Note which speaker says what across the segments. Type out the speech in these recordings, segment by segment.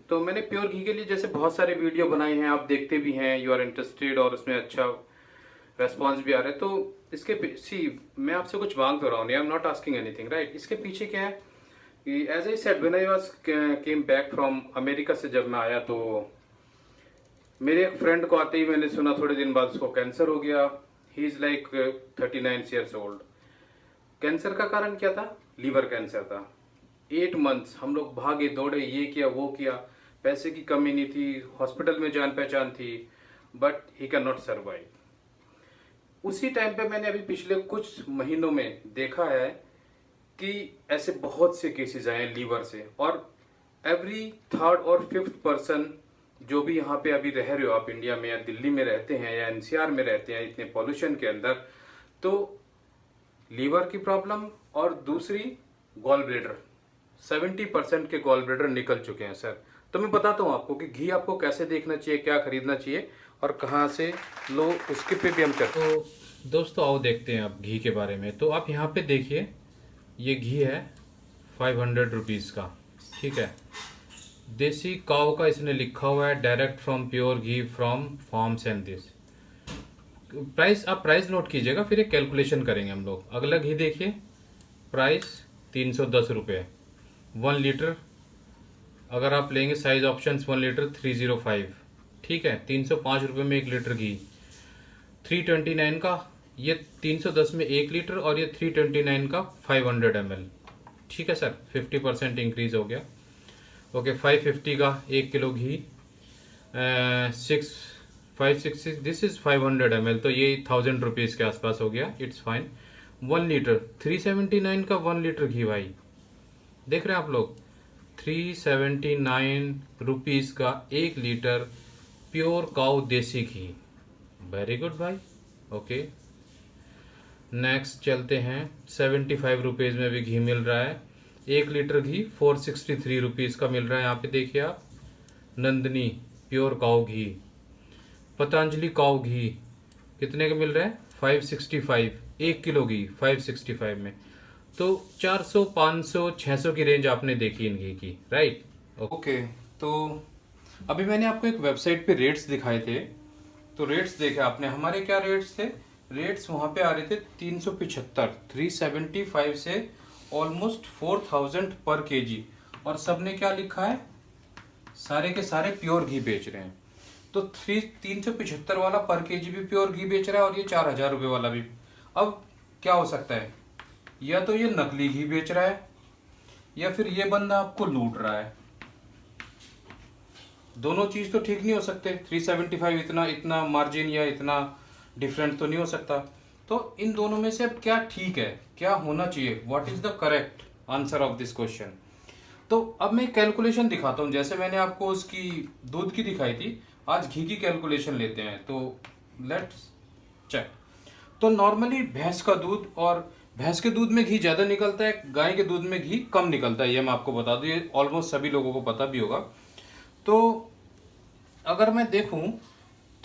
Speaker 1: तो मैंने प्योर घी के लिए जैसे बहुत सारे वीडियो बनाए हैं, आप देखते भी हैं, यू आर इंटरेस्टेड और उसमें अच्छा रेस्पॉन्स भी आ रहा है। तो इसके सी मैं आपसे कुछ मांग तो रहा हूँ, I am not asking anything right. इसके पीछे क्या है कि as I said when I was came back from America से जब मैं आया, तो मेरे एक फ्रेंड को आते ही मैंने सुना थोड़े दिन बाद उसको कैंसर हो गया। He is like 39 years old. Cancer का कारण क्या था? लीवर कैंसर था। 8 मंथ्स हम लोग भागे दौड़े, ये किया वो किया, पैसे की कमी नहीं थी, हॉस्पिटल में जान पहचान थी, but he can not survive. उसी टाइम पे मैंने अभी पिछले कुछ महीनों में देखा है कि ऐसे बहुत से केसेस आए हैं लीवर से, और एवरी थर्ड और फिफ्थ पर्सन जो भी यहाँ पे अभी रह रहे हो आप, इंडिया में या दिल्ली में रहते हैं या एनसीआर में रहते हैं इतने पॉल्यूशन के अंदर, तो लीवर की प्रॉब्लम और दूसरी गॉल ब्लेडर, 70% के गॉल ब्लेडर निकल चुके हैं सर। तो मैं बताता हूँ आपको कि घी आपको कैसे देखना चाहिए, क्या खरीदना चाहिए और कहाँ से लो, उसके पे भी हम चर्चा। तो दोस्तों आओ देखते हैं आप घी के बारे में। तो आप यहाँ पे देखिए, ये घी है 500 रुपीज़ का, ठीक है। देसी काऊ का इसने लिखा हुआ है, direct from pure ghee from farms and this. Price आप प्राइस नोट कीजिएगा, फिर एक कैलकुलेशन करेंगे हम लोग। अगला घी देखिए, प्राइस 310 रुपये 1 लीटर। अगर आप लेंगे साइज ऑप्शंस 1 लीटर 305, ठीक है, 305 रुपये में 1 लीटर घी। 329 का, ये 310 में 1 लीटर और ये 329 का 500 ml, ठीक है सर, 50% इंक्रीज हो गया। ओके, 550 का 1 kilo ghee, 560, this is 500 ml, तो ये 1000 रुपीज़ के आसपास हो गया, इट्स फाइन। 1 लीटर 379 का 1 लीटर घी भाई, देख रहे हैं आप लोग, 379 रुपीज़ का 1 लीटर प्योर काऊ देसी घी। वेरी गुड भाई। ओके, नेक्स्ट चलते हैं, 75 रुपीज़ में भी घी मिल रहा है। 1 लीटर घी 463 रुपीज़ का मिल रहा है। यहाँ पे देखिए आप, नंदनी प्योर काऊ घी, पतंजलि काऊ घी कितने का मिल रहा है? 565, 1 किलो घी 565 में। तो 400, 500, 600 की रेंज आपने देखी इन घी की, राइट। ओके, तो अभी मैंने आपको एक वेबसाइट पे रेट्स दिखाए थे, तो रेट्स देखे आपने, हमारे क्या रेट्स थे? रेट्स वहाँ पे आ रहे थे 375, 375 से ऑलमोस्ट 4000 पर केजी, और सब ने क्या लिखा है? सारे के सारे प्योर घी बेच रहे हैं। तो 375 वाला पर केजी भी प्योर घी बेच रहा है, और ये 4000 रुपये वाला भी। अब क्या हो सकता है? या तो ये नकली घी बेच रहा है, या फिर ये बंदा आपको लूट रहा है। दोनों चीज तो ठीक नहीं हो सकते। 375 इतना मार्जिन या इतना डिफरेंट तो नहीं हो सकता। तो इन दोनों में से अब क्या ठीक है, क्या होना चाहिए, what is the correct answer of this question? तो अब मैं कैलकुलेशन दिखाता हूँ, जैसे मैंने आपको उसकी दूध की दिखाई थी, आज घी की कैलकुलेशन लेते हैं। तो लेट्स चेक। तो नॉर्मली भैंस का दूध, और भैंस के दूध में घी ज़्यादा निकलता है, गाय के दूध में घी कम निकलता है, ये मैं आपको बता दूँ, ये ऑलमोस्ट सभी लोगों को पता भी होगा। तो अगर मैं देखूं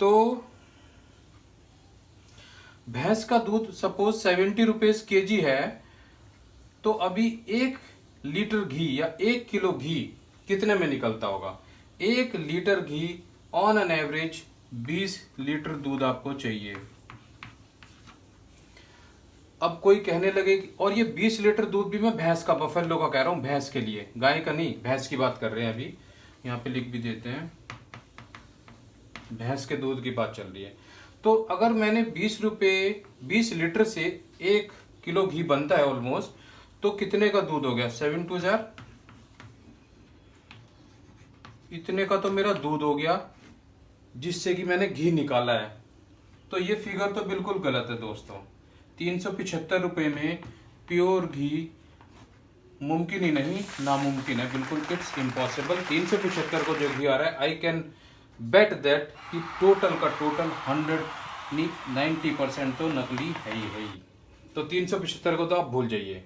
Speaker 1: तो भैंस का दूध सपोज 70 रुपीज केजी है, तो अभी 1 लीटर घी या 1 किलो घी कितने में निकलता होगा? 1 litre ghee on an average 20 litre दूध आपको चाहिए। अब कोई कहने लगे और ये 20 लीटर दूध भी मैं भैंस का, बफेलो का कह रहा हूं, भैंस के लिए, गाय का नहीं, भैंस की बात कर रहे हैं। अभी यहाँ पे लिख भी देते हैं, भैंस के दूध की बात चल रही है। तो अगर मैंने 20 लीटर से 1 किलो घी बनता है ऑलमोस्ट, तो कितने का दूध हो गया? 7 2 जार, इतने का तो मेरा दूध हो गया जिससे कि मैंने घी निकाला है। तो ये फिगर तो बिल्कुल गलत है दोस्तों। 375 रुपये में प्योर घी मुमकिन ही नहीं, नामुमकिन है, बिल्कुल इट्स इम्पॉसिबल। 375 को जो घी आ रहा है, आई कैन बेट दैट कि टोटल का टोटल 90% तो नकली है ही। तो 375 को तो आप भूल जाइए।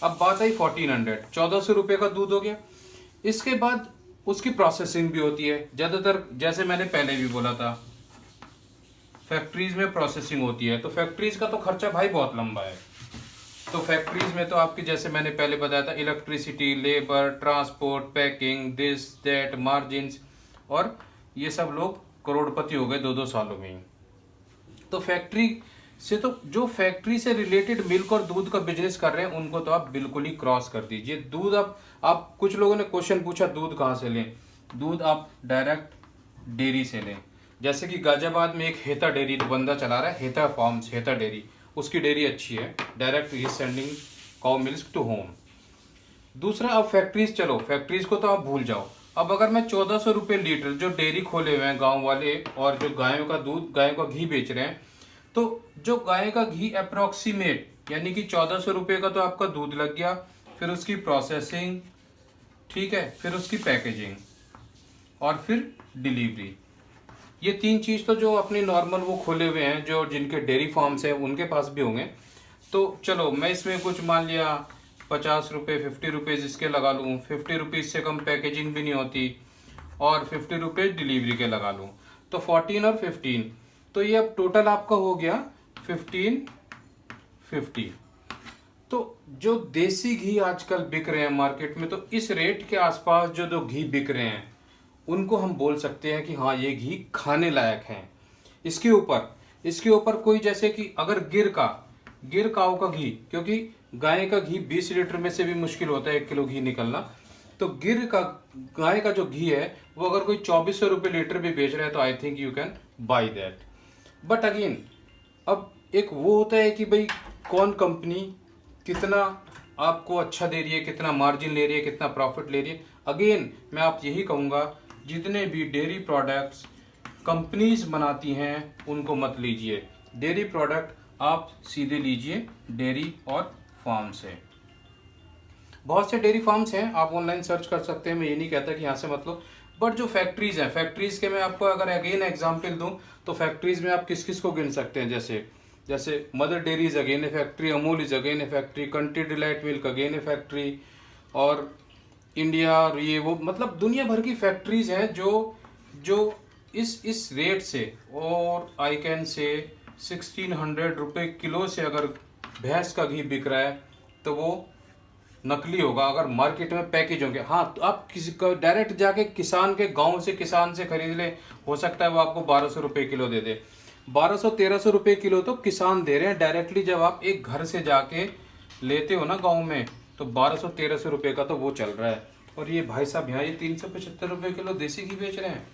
Speaker 1: अब बात आई 1400, 1400 रुपये का दूध हो गया। इसके बाद उसकी प्रोसेसिंग भी होती है ज़्यादातर, जैसे मैंने पहले भी बोला था, फैक्ट्रीज में प्रोसेसिंग होती है, तो फैक्ट्रीज का तो खर्चा भाई बहुत लंबा है। तो फैक्ट्रीज में तो आपकी जैसे मैंने पहले बताया था, electricity, labour, transport, packing, this that, margins, और ये सब लोग करोड़पति हो गए 2-2 सालों में ही। तो फैक्ट्री से तो जो फैक्ट्री से रिलेटेड मिल्क और दूध का बिजनेस कर रहे हैं उनको तो आप बिल्कुल ही क्रॉस कर दीजिए। दूध आप कुछ लोगों ने क्वेश्चन पूछा दूध कहाँ से लें। दूध आप डायरेक्ट डेयरी से लें। जैसे कि गाजियाबाद में एक हेता डेयरी बंदा चला रहा है, हेता फार्म्स, हेता डेयरी, उसकी डेयरी अच्छी है, डायरेक्ट ही sending cow milk to home. दूसरा, अब फैक्ट्रीज, चलो फैक्ट्रीज को तो आप भूल जाओ। अब अगर मैं 1400 रुपये लीटर जो डेयरी खोले हुए हैं गांव वाले और जो गायों का दूध, गायों का घी बेच रहे हैं, तो जो गाय का घी अप्रोक्सीमेट यानी कि 1400 रुपये का तो आपका दूध लग गया, फिर उसकी प्रोसेसिंग, ठीक है, फिर उसकी पैकेजिंग और फिर डिलीवरी। ये 3 चीज़ तो जो अपनी नॉर्मल वो खोले हुए हैं, जो जिनके डेयरी फार्म्स हैं उनके पास भी होंगे। तो चलो मैं इसमें कुछ मान लिया 50 रुपये, 50 रुपीज़ इसके लगा लूँ, 50 रुपीज़ से कम पैकेजिंग भी नहीं होती, और 50 रुपये डिलीवरी के लगा लूँ, तो 14 और 15, तो ये अब टोटल आपका हो गया 1550। तो जो देसी घी आजकल बिक रहे हैं मार्केट में, तो इस रेट के आसपास जो घी बिक रहे हैं उनको हम बोल सकते हैं कि हाँ ये घी खाने लायक है। इसके ऊपर कोई, जैसे कि अगर गिर काऊ का घी, क्योंकि गाय का घी 20 लीटर में से भी मुश्किल होता है 1 किलो घी निकलना, तो गाय का जो घी है वो अगर कोई 2400 रुपये लीटर भी बेच रहा है तो I think you can buy that. But again, अब एक वो होता है कि भाई कौन कंपनी कितना आपको अच्छा दे रही है, कितना मार्जिन ले रही है, कितना प्रॉफिट ले रही है। अगेन मैं आप यही कहूँगा, जितने भी डेयरी प्रोडक्ट्स कंपनीज बनाती हैं उनको मत लीजिए। डेयरी प्रोडक्ट आप सीधे लीजिए डेयरी और फार्म से। बहुत से डेयरी फार्म्स हैं, आप ऑनलाइन सर्च कर सकते हैं, मैं ये नहीं कहता कि यहाँ से मत लो। बट जो फैक्ट्रीज हैं, फैक्ट्रीज के मैं आपको अगर अगेन एग्जांपल दूं तो फैक्ट्रीज में आप किस किस को गिन सकते हैं, जैसे mother dairy is again A factory, Amul is again A factory, country delight milk again A factory, और इंडिया, ये वो, मतलब दुनिया भर की फैक्ट्रीज हैं जो इस रेट से, और आई कैन से 1600 रुपये किलो से अगर भैंस का घी बिक रहा है तो वो नकली होगा अगर मार्केट में पैकेज होंगे। हाँ, तो आप किसी का डायरेक्ट जाके किसान के गांव से, किसान से खरीद ले, हो सकता है वो आपको 1200 रुपये किलो दे दे। 1200-1300 रुपये किलो तो किसान दे रहे हैं डायरेक्टली। जब आप एक घर से जाके लेते हो ना गाँव में, तो 1200-1300 रुपये का तो वो चल रहा है। और ये भाई साहब यहाँ ये 375 रुपये किलो देसी घी बेच रहे हैं।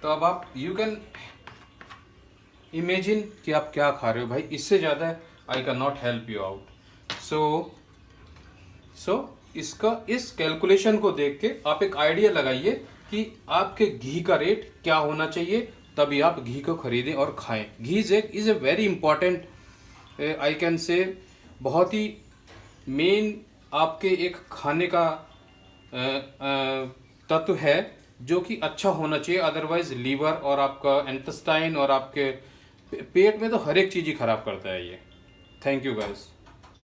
Speaker 1: तो अब आप यू कैन इमेजिन कि आप क्या खा रहे हो भाई। इससे ज़्यादा I can not help you out. So इस कैलकुलेशन को देख के आप एक आइडिया लगाइए कि आपके घी का रेट क्या होना चाहिए, तभी आप घी को खरीदें और खाएं। Ghee is a very important, I can say बहुत ही मेन आपके एक खाने का तत्व है जो कि अच्छा होना चाहिए। अदरवाइज लीवर और आपका इंटेस्टाइन और आपके पेट में तो हर एक चीज़ ही खराब करता है ये। Thank you guys.